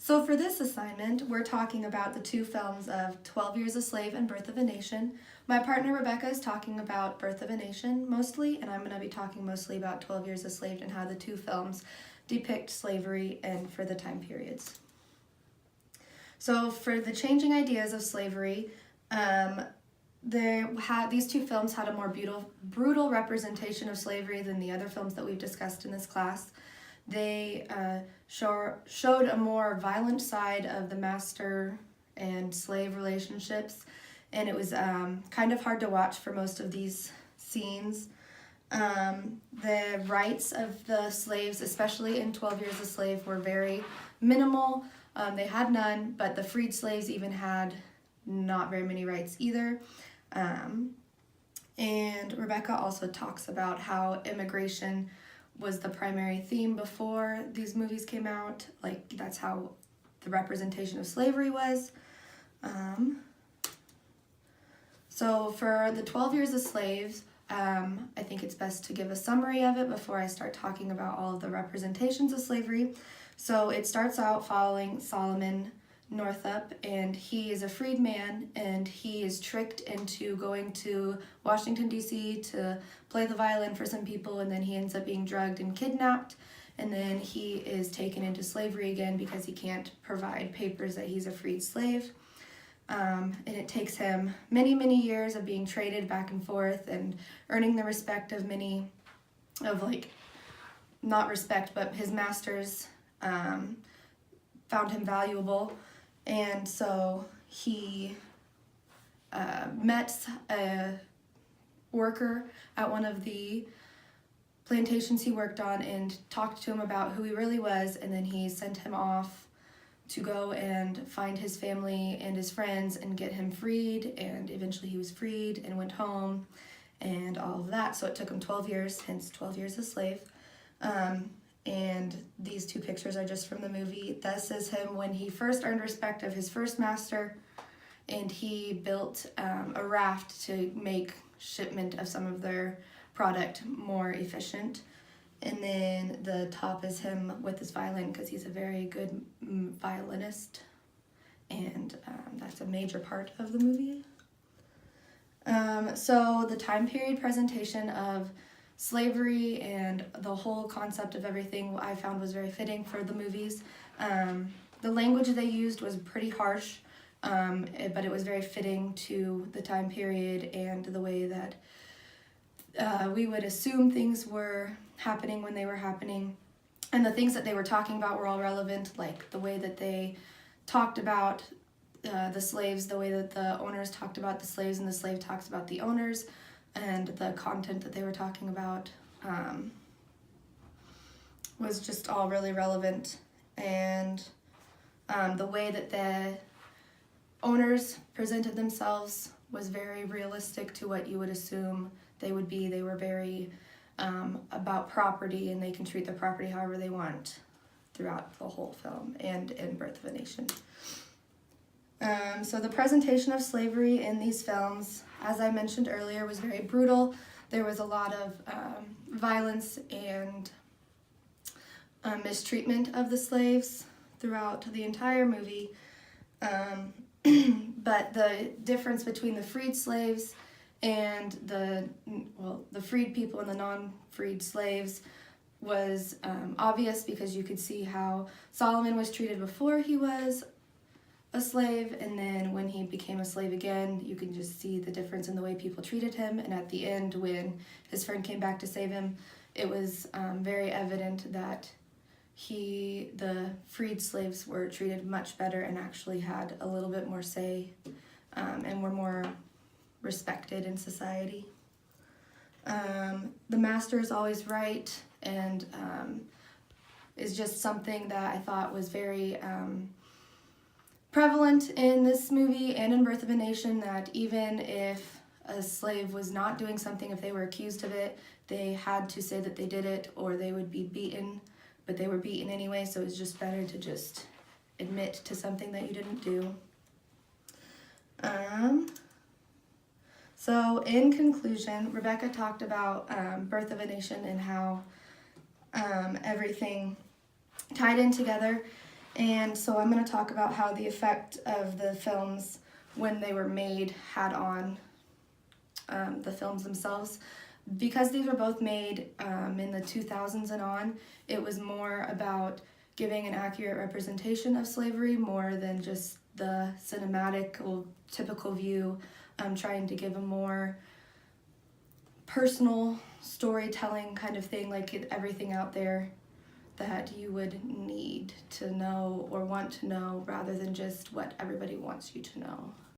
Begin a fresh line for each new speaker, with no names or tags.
So for this assignment, we're talking about the two films of 12 Years a Slave and Birth of a Nation. My partner Rebecca is talking about Birth of a Nation mostly, and I'm going to be talking mostly about 12 Years a Slave and how the two films depict slavery and for the time periods. So for the changing ideas of slavery, these two films had a more brutal representation of slavery than the other films that we've discussed in this class. They showed a more violent side of the master and slave relationships, and it was kind of hard to watch for most of these scenes. The rights of the slaves, especially in 12 Years a Slave, were very minimal. They had none, but the freed slaves even had not very many rights either. And Rebecca also talks about how immigration was the primary theme before these movies came out. Like, that's how the representation of slavery was. So for the 12 Years a Slave, I think it's best to give a summary of it before I start talking about all of the representations of slavery. So it starts out following Solomon Northup, and he is a freed man, and he is tricked into going to Washington, D.C. to play the violin for some people, and then he ends up being drugged and kidnapped, and then he is taken into slavery again because he can't provide papers that he's a freed slave. And it takes him many, many years of being traded back and forth and earning the respect of many of, like, not respect, but his masters found him valuable. And so he met a worker at one of the plantations he worked on and talked to him about who he really was, and then he sent him off to go and find his family and his friends and get him freed, and eventually he was freed and went home and all of that. So it took him 12 years, hence 12 Years a Slave. And these two pictures are just from the movie. This is him when he first earned respect of his first master, and he built a raft to make shipment of some of their product more efficient. And then the top is him with his violin, because he's a very good violinist, and that's a major part of the movie. So the time period presentation of slavery and the whole concept of everything I found was very fitting for the movies. The language they used was pretty harsh, but it was very fitting to the time period and the way that we would assume things were happening when they were happening. And the things that they were talking about were all relevant, like the way that they talked about the slaves, the way that the owners talked about the slaves, and the slave talks about the owners, and the content that they were talking about was just all really relevant. And the way that the owners presented themselves was very realistic to what you would assume they would be. They were very about property, and they can treat their property however they want throughout the whole film and in Birth of a Nation. So the presentation of slavery in these films, as I mentioned earlier, was very brutal. There was a lot of violence and mistreatment of the slaves throughout the entire movie. But the difference between the freed slaves and the freed people and the non-freed slaves was obvious, because you could see how Solomon was treated before he was a slave, and then when he became a slave again, you can just see the difference in the way people treated him. And at the end, when his friend came back to save him, it was very evident that the freed slaves were treated much better and actually had a little bit more say and were more respected in society. The master is always right, and is just something that I thought was very prevalent in this movie and in Birth of a Nation, that even if a slave was not doing something, if they were accused of it, they had to say that they did it or they would be beaten, but they were beaten anyway, so it's just better to just admit to something that you didn't do. So in conclusion, Rebecca talked about Birth of a Nation and how everything tied in together. And so I'm going to talk about how the effect of the films when they were made had on the films themselves. Because these were both made in the 2000s and on, it was more about giving an accurate representation of slavery more than just the cinematic or typical view, trying to give a more personal storytelling kind of thing, like everything out there that you would need to know or want to know rather than just what everybody wants you to know.